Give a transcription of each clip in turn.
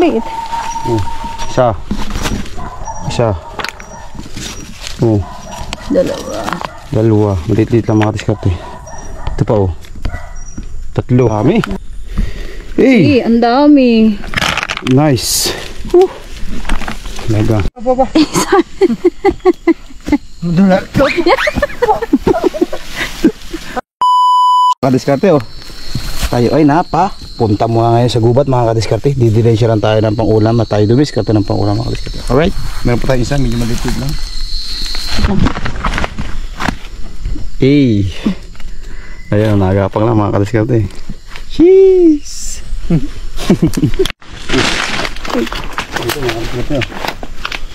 Liit. Isa. Isa. Dalawa. Maliit-liit lang mga diskarte. Ito pa Tatlo. Dami. Eh, ang dami. Nice. Laga. Kadiskarte tayo ay punta mo ngayon sa gubat mga kadiskarte. Didiretsuran tayo ng pang-ulam at tayo dumiskarte ng pang-ulam mga kadiskarte. Alright, meron pa tayo isa, medyo maliit lang. Ayan, nagapang lang mga kadiskarte. Cheese.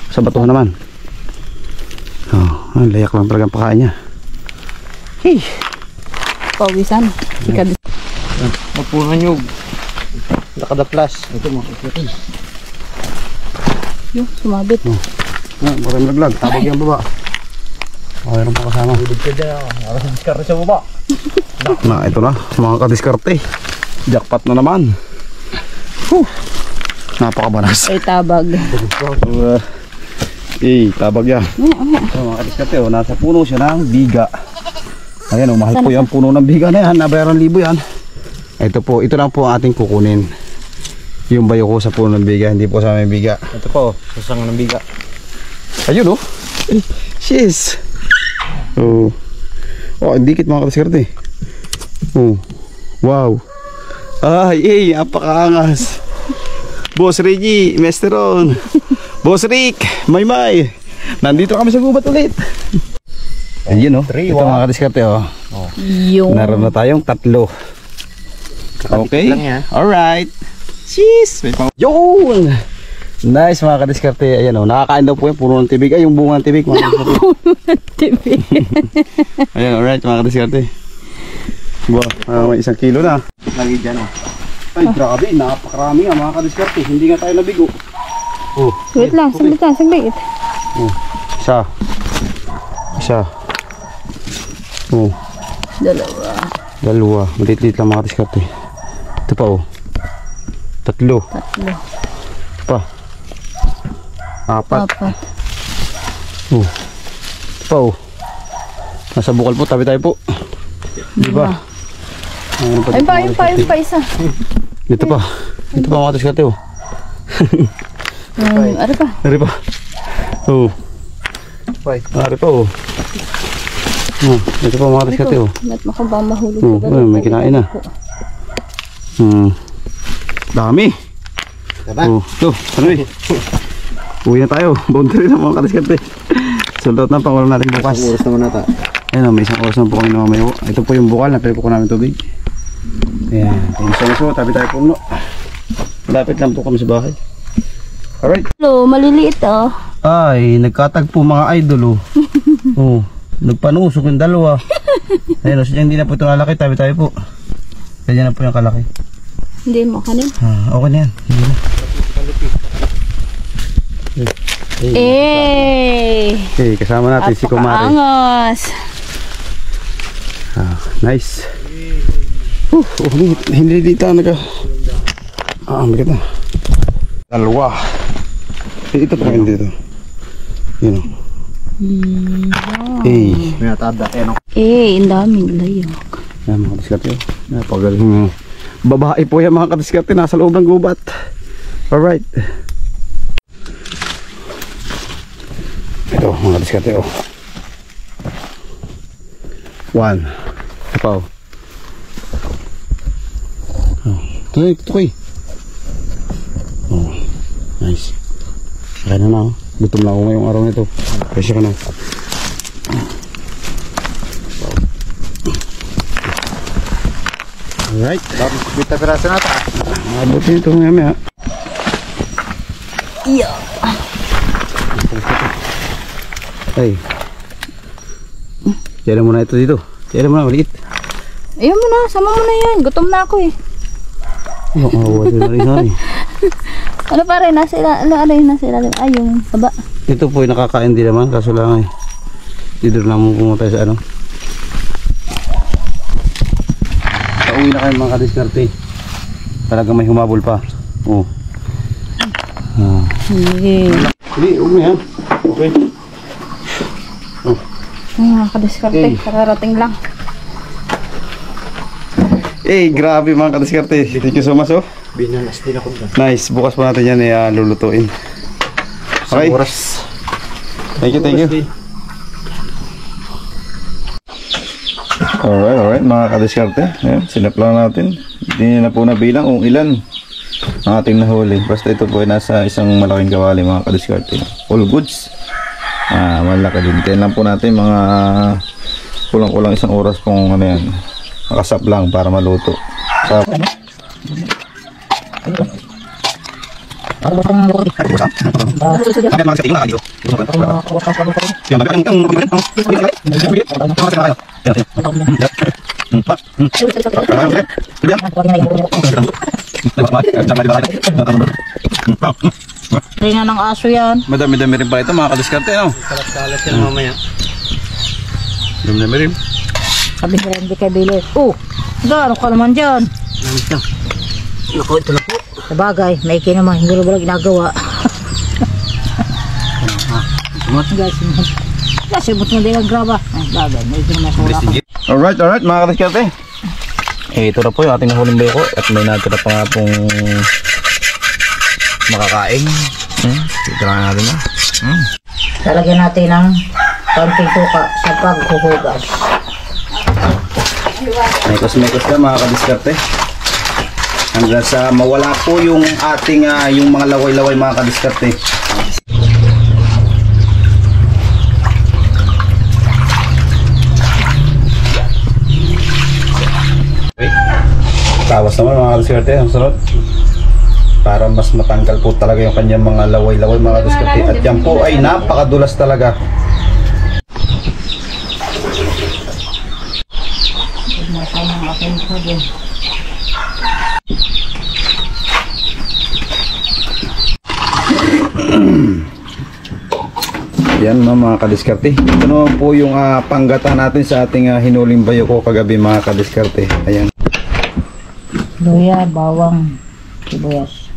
Sa batuhan naman. Layak lang talaga ang pakain niya. Pawisan. Magpunan nyo. Nakadaplas. Ito mo. Yung sumabit. Maraming laglag. Tabag yung baba. Mayroon pa kasama. Diskarte sa baba. Ito na. Mga kadiskarte. Jackpot na naman. Napakabanas. Ay, tabag. Tabag yan. So, mga kadiskarte, nasa puno siya ng biga. Ayan, mahal po yung puno ng biga na yan. Nabayaran 1,000 yan. Ito lang po ang ating kukunin. Yung bayo ko sa puno ng biga, hindi po sa may biga. Ito po, sasang ng biga. Ayun Cheese. Ang dikit mga kadiskarte. Wow. Apakaangas. Boss Reggie, Mesteron. Boss Rick, Maymay. Nandito kami sa gubat ulit. Ayun ito mga kadiskarte Naroon na tayong 3. Okay. Alright. Cheese. Yun. Nice mga kadiskarte. Ayan nakakain daw po yung puno ng tibig. Yung bunga ng tibig mga kadiskarte. Puno ng tibig. Ayan, alright mga kadiskarte. May 1 kilo na. Lagi dyan Ay grabe, napakarami nga mga kadiskarte. Hindi nga tayo nabigo. Wait lang, saglit. Isa. Dalawa. Maliit-liit lang mga kadiskarte. Ito pa Tatlo. Ito pa. 4. Ito pa Nasa bukal po, tabi tayo po. Diba? Ayun pa isa. Ito pa mga kadiskarte Ari pa. Ari pa ito pa mga kadiskarte Ba't makabang mahulog may kinain na. Dami. Ito, uwi na tayo. Boundary na mga kadiskarte. Sold out na pangulam natin bukas. Oras naman nata. Ayan may 1 oras na po kami na mamayo. Ito po yung bukal na pwede po namin tubig. Ayan, tabi tayo puno. Malapit lang po kami sa bahay. Alright. Hello, maliliit Ay, nagkatagpo mga idol nagpanusok yung 2. Ayun hindi na po ito lalaki, tabi tayo po. Kaya na po yung kalaki. Hindi mo kanin. Okay na yan. Hindi na. Kasama natin si Kumari. Angas. Nice. Hindi dito maganda. 2. Ito pa hindi dito. Yun May natada. Ang daming layok. Yan mga kadiskarte. Napagaling babae po yan mga kadiskarte. Nasa loob ng gubat. Alright. Ito mga kadiskarte 1. Ito pa Tukoy. Nice. Kaya na gutom na ako ngayong araw nito. Presya ka na. Alright. Bita piraso nata. Mabuti ito ngayon Tiyalan mo na ito dito. Tiyalan mo na maliit. Ayun mo na, sama mo na yan. Gutom na ako Ano pa rin, nasa ilalim. Ay, yung saba. Ito po yung nakakain din naman, kaso lang dito na mo pumunta sa Pauwi na kayo mga kadiskarte. Talagang may humabol pa. Sige. Hindi, huwag na yan. Okay. Mga kadiskarte, kararating lang. Grabe mga kadiskarte. Thank you so much, oh. Binalas din ako dyan. Nice. Bukas pa natin yan lulutuin. Okay. Oras. Thank you, thank you. Alright, mga kadiskarte. Ayan, sinaplang natin. Hindi na po nabilang kung ilan ang ating nahuli. Basta ito po ay nasa isang malaking kawali, mga kadiskarte. All goods. Malaki din. Kaya lang po natin mga kulang-kulang isang oras kung ano yan. Makasap lang para maluto. Ringan ng aso yan. Madami-dami rin pala ito mga kadiskarte, no? Kalat-kalat yan mamaya. Dami-dami rin. Sabi ko hindi kayo bili. Gaano ka naman dyan? Naku, ito na po. Sabagay, may naman. Hindi wala ginagawa. Guys, kasi buto na din naggraba. Bagay, may naman sa wala ka. Alright mga kadiskarte. Ito na po yung ating nahuling bayoko at may natira pa nga pong makakain. Ito lang natin na. Talagyan natin ng konting suka sa paghuhugas. Mekos-mekos na mga kadiskarte. Hanggang sa mawala po yung ating yung mga laway-laway mga kadiskarte. Tawas naman mga kadiskarte, ang sarap. Para mas matanggal po talaga yung kanyang mga laway-laway mga kadiskarte. At yan po ay napakadulas talaga. Yan mga kadiskarte. Ito naman po yung panggata natin sa ating hinuling bayoko kagabi mga kadiskarte. Ayan. Luya, bawang, sibuyas.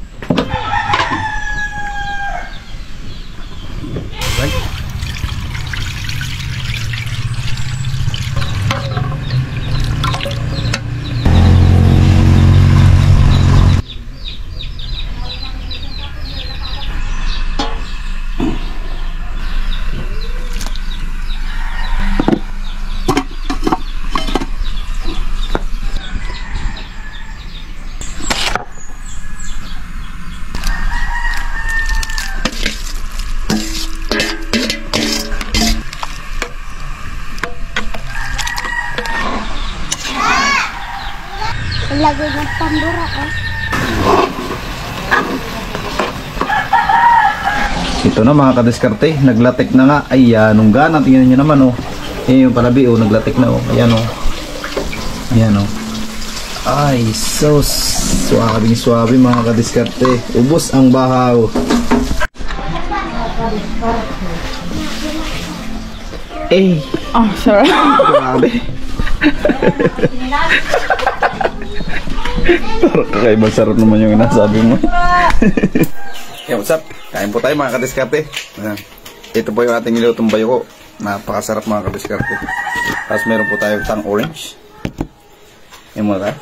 Lagay ng tambura Ito na mga kadiskarte, naglatik na nga. Ay, nung gana, tingnan nyo naman oh. Yung palabi oh, naglatik na oh. Ayan oh. Ayan oh. Ay, so suabe mga kadiskarte. Ubos ang bahaw. Sorry. Grabe. Parang kakaibang sarap naman yung nasabi mo. Okay, what's up? Kain po tayo mga kadiskarte. Ito po yung ating nilutong bayoko. Napakasarap mga kadiskarte. Tapos meron po tayong tang orange. Yan muna tayo.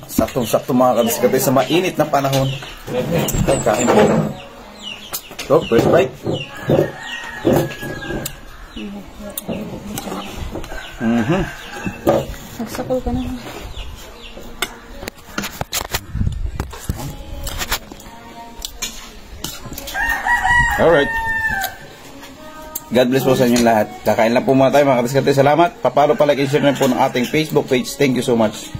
Saktong-sakto mga kadiskarte sa mainit na panahon. Kain po. So, first bite. Nagsakol ka na. Alright. God bless po sa inyong lahat. Kakain lang po muna tayo mga kadiskarte. Salamat. Papalo, palike, share na po ng ating Facebook page. Thank you so much.